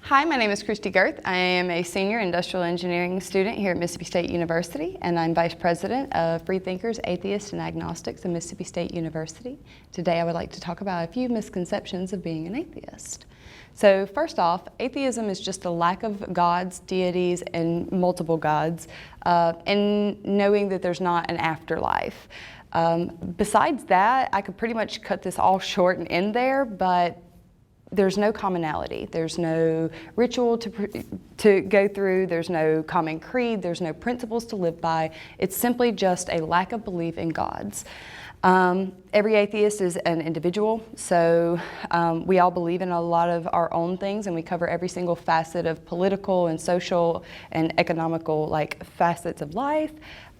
Hi, my name is Christy Girth. I am a senior industrial engineering student here at Mississippi State University, and I'm Vice President of Freethinkers, Atheists, and Agnostics at Mississippi State University. Today I would like to talk about a few misconceptions of being an atheist. So first off, atheism is just a lack of gods, deities, and multiple gods, and knowing that there's not an afterlife. Besides that, I could pretty much cut this all short and end there, but there's no commonality. There's no ritual to go through. There's no common creed. There's no principles to live by. It's simply just a lack of belief in gods. Every atheist is an individual, so we all believe in a lot of our own things, and we cover every single facet of political and social and economical facets of life.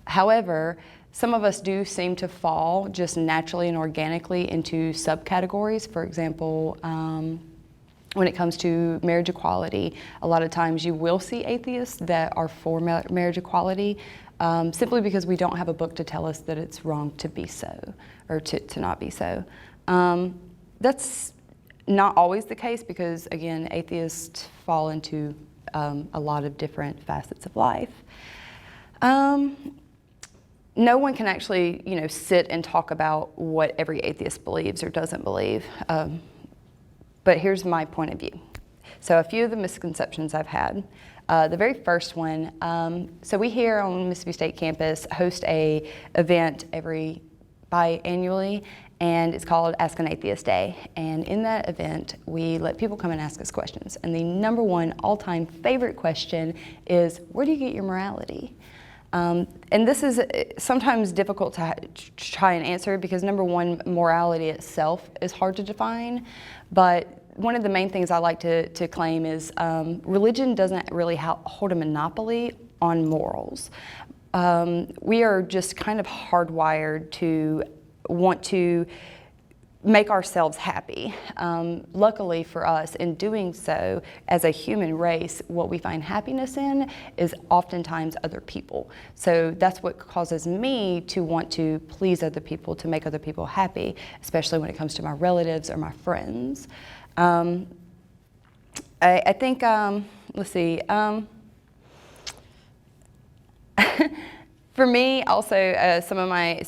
However, some of us do seem to fall just naturally and organically into subcategories. For example, when it comes to marriage equality, a lot of times you will see atheists that are for marriage equality simply because we don't have a book to tell us that it's wrong to be so, or to not be so. That's not always the case because, again, atheists fall into a lot of different facets of life. No one can actually, sit and talk about what every atheist believes or doesn't believe. But here's my point of view. So a few of the misconceptions I've had. The very first one, so we here on Mississippi State campus host a event biannually, and it's called Ask an Atheist Day. And in that event, we let people come and ask us questions. And the number one all-time favorite question is, where do you get your morality? And this is sometimes difficult to try and answer because, number one, morality itself is hard to define. But one of the main things I like to claim is religion doesn't really hold a monopoly on morals. We are just kind of hardwired to want to make ourselves happy. Luckily for us, in doing so, as a human race, what we find happiness in is oftentimes other people. So that's what causes me to want to please other people, to make other people happy, especially when it comes to my relatives or my friends. I think, let's see, for me also, some of my,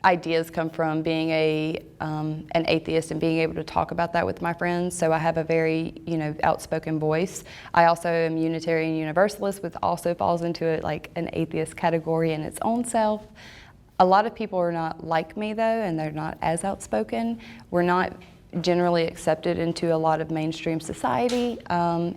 ideas come from being an atheist and being able to talk about that with my friends. So I have a very, outspoken voice. I also am Unitarian Universalist, which also falls into an atheist category in its own self. A lot of people are not like me though, and they're not as outspoken. We're not generally accepted into a lot of mainstream society. And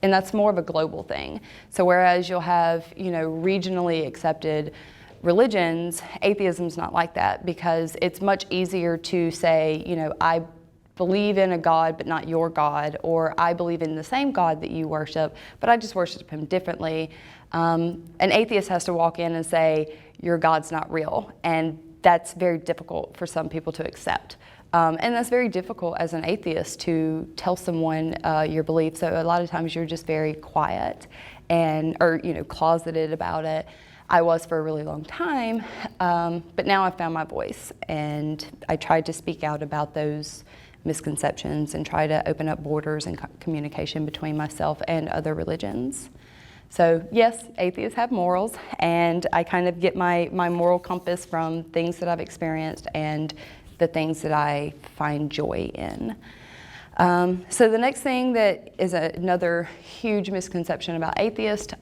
that's more of a global thing. So whereas you'll have, regionally accepted religions, atheism's not like that because it's much easier to say, I believe in a God but not your God, or I believe in the same God that you worship, but I just worship him differently. An atheist has to walk in and say, your God's not real, and that's very difficult for some people to accept. And that's very difficult as an atheist to tell someone your belief, so a lot of times you're just very quiet or closeted about it. I was for a really long time, but now I've found my voice, and I tried to speak out about those misconceptions and try to open up borders and communication between myself and other religions. So yes, atheists have morals, and I kind of get my moral compass from things that I've experienced and the things that I find joy in. So the next thing that is another huge misconception about atheists,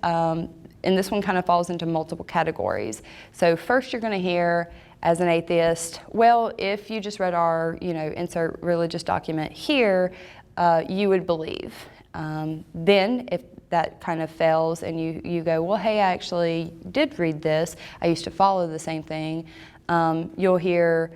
and this one kind of falls into multiple categories. So first you're going to hear as an atheist, well, if you just read our, insert religious document here, you would believe. Then if that kind of fails and you go, well, hey, I actually did read this, I used to follow the same thing, you'll hear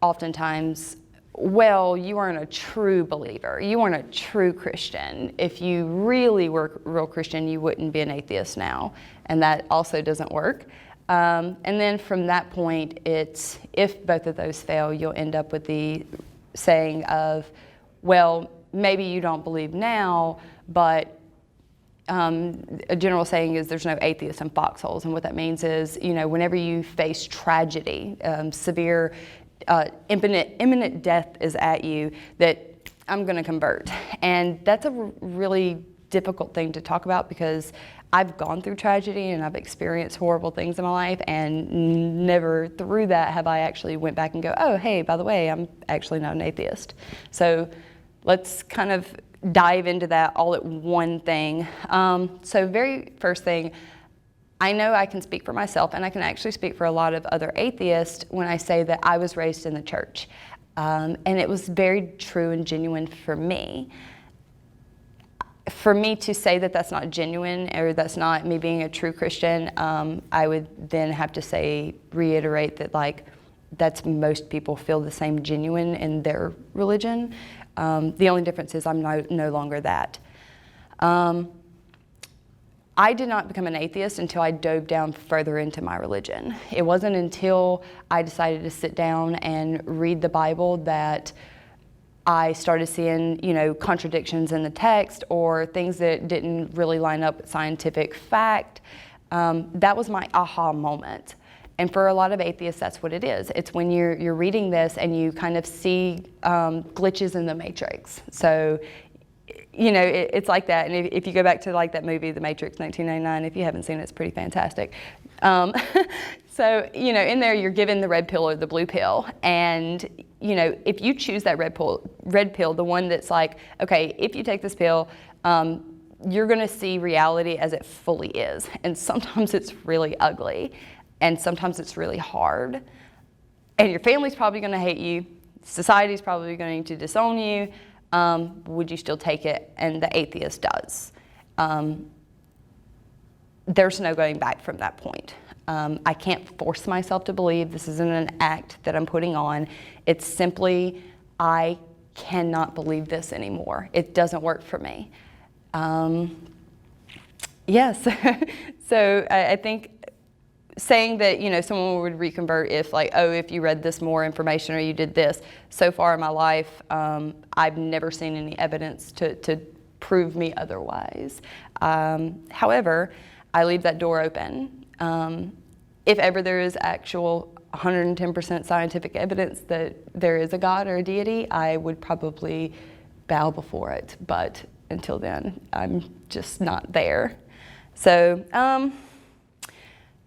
oftentimes, well, you aren't a true believer. You aren't a true Christian. If you really were a real Christian, you wouldn't be an atheist now. And that also doesn't work. And then from that point, if both of those fail, you'll end up with the saying of, well, maybe you don't believe now, but a general saying is there's no atheists in foxholes. And what that means is, whenever you face tragedy, severe imminent death is at you, that I'm going to convert. And that's a really difficult thing to talk about because I've gone through tragedy and I've experienced horrible things in my life, and never through that have I actually went back and go, oh, hey, by the way, I'm actually not an atheist. So let's kind of dive into that all at one thing. So very first thing, I know I can speak for myself, and I can actually speak for a lot of other atheists when I say that I was raised in the church. And it was very true and genuine for me. For me to say that that's not genuine, or that's not me being a true Christian, I would then have to reiterate that, like, that's most people feel the same genuine in their religion. The only difference is I'm no longer that. I did not become an atheist until I dove down further into my religion. It wasn't until I decided to sit down and read the Bible that I started seeing, contradictions in the text or things that didn't really line up with scientific fact. That was my aha moment. And for a lot of atheists, that's what it is. It's when you're reading this and you kind of see glitches in the matrix. So, it's like that. And if you go back to like that movie, The Matrix, 1999, if you haven't seen it, it's pretty fantastic. So, in there you're given the red pill or the blue pill. And, if you choose that red pill, the one that's like, okay, if you take this pill, you're going to see reality as it fully is. And sometimes it's really ugly. And sometimes it's really hard. And your family's probably going to hate you. Society's probably going to disown you. Would you still take it? And the atheist does. There's no going back from that point. I can't force myself to believe. This isn't an act that I'm putting on. It's simply, I cannot believe this anymore. It doesn't work for me. Yes. So I think saying that, someone would reconvert if you read this more information or you did this. So far in my life, I've never seen any evidence to prove me otherwise. However, I leave that door open. If ever there is actual 110% scientific evidence that there is a God or a deity, I would probably bow before it. But until then, I'm just not there. So,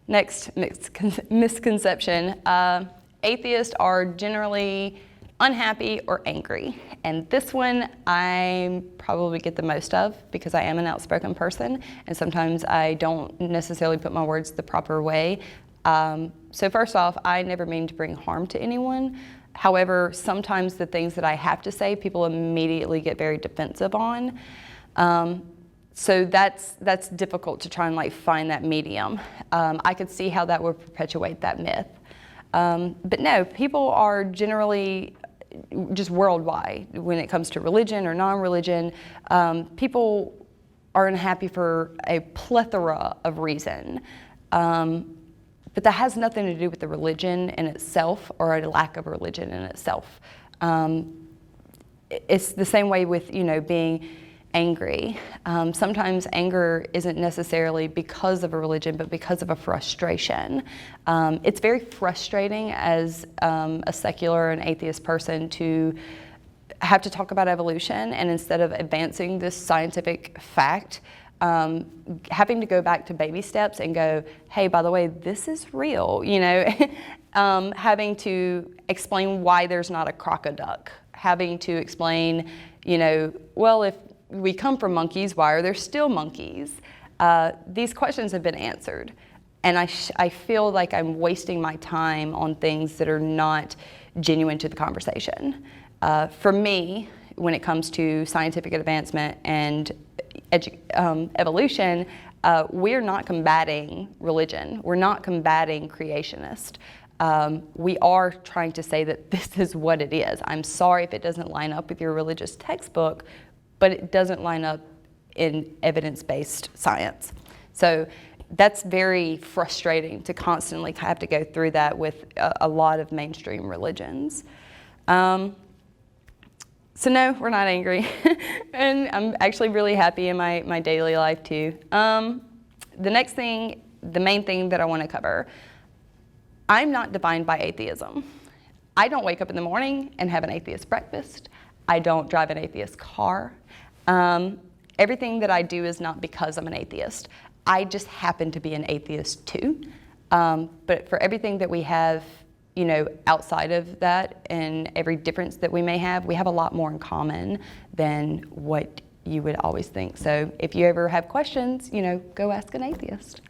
next misconception. Atheists are generally unhappy or angry. And this one I probably get the most of because I am an outspoken person, and sometimes I don't necessarily put my words the proper way. So first off, I never mean to bring harm to anyone. However, sometimes the things that I have to say, people immediately get very defensive on. So that's difficult to try and find that medium. I could see how that would perpetuate that myth. But no, people are generally just worldwide when it comes to religion or non-religion. People are unhappy for a plethora of reason. But that has nothing to do with the religion in itself or a lack of religion in itself. It's the same way with, being angry. Sometimes anger isn't necessarily because of a religion, but because of a frustration. It's very frustrating as a secular and atheist person to have to talk about evolution, and instead of advancing this scientific fact, having to go back to baby steps and go, hey, by the way, this is real, having to explain why there's not a crocoduck, having to explain, well, if we come from monkeys, why are there still monkeys? These questions have been answered, and I feel like I'm wasting my time on things that are not genuine to the conversation. For me, when it comes to scientific advancement and evolution, we're not combating religion. We're not combating creationist. We are trying to say that this is what it is. I'm sorry if it doesn't line up with your religious textbook, but it doesn't line up in evidence-based science. So that's very frustrating to constantly have to go through that with a lot of mainstream religions. So no, we're not angry. And I'm actually really happy in my daily life too. The next thing, the main thing that I want to cover, I'm not defined by atheism. I don't wake up in the morning and have an atheist breakfast. I don't drive an atheist car. Everything that I do is not because I'm an atheist. I just happen to be an atheist too. But for everything that we have, you know, outside of that and every difference that we may have, we have a lot more in common than what you would always think. So if you ever have questions, you know, go ask an atheist.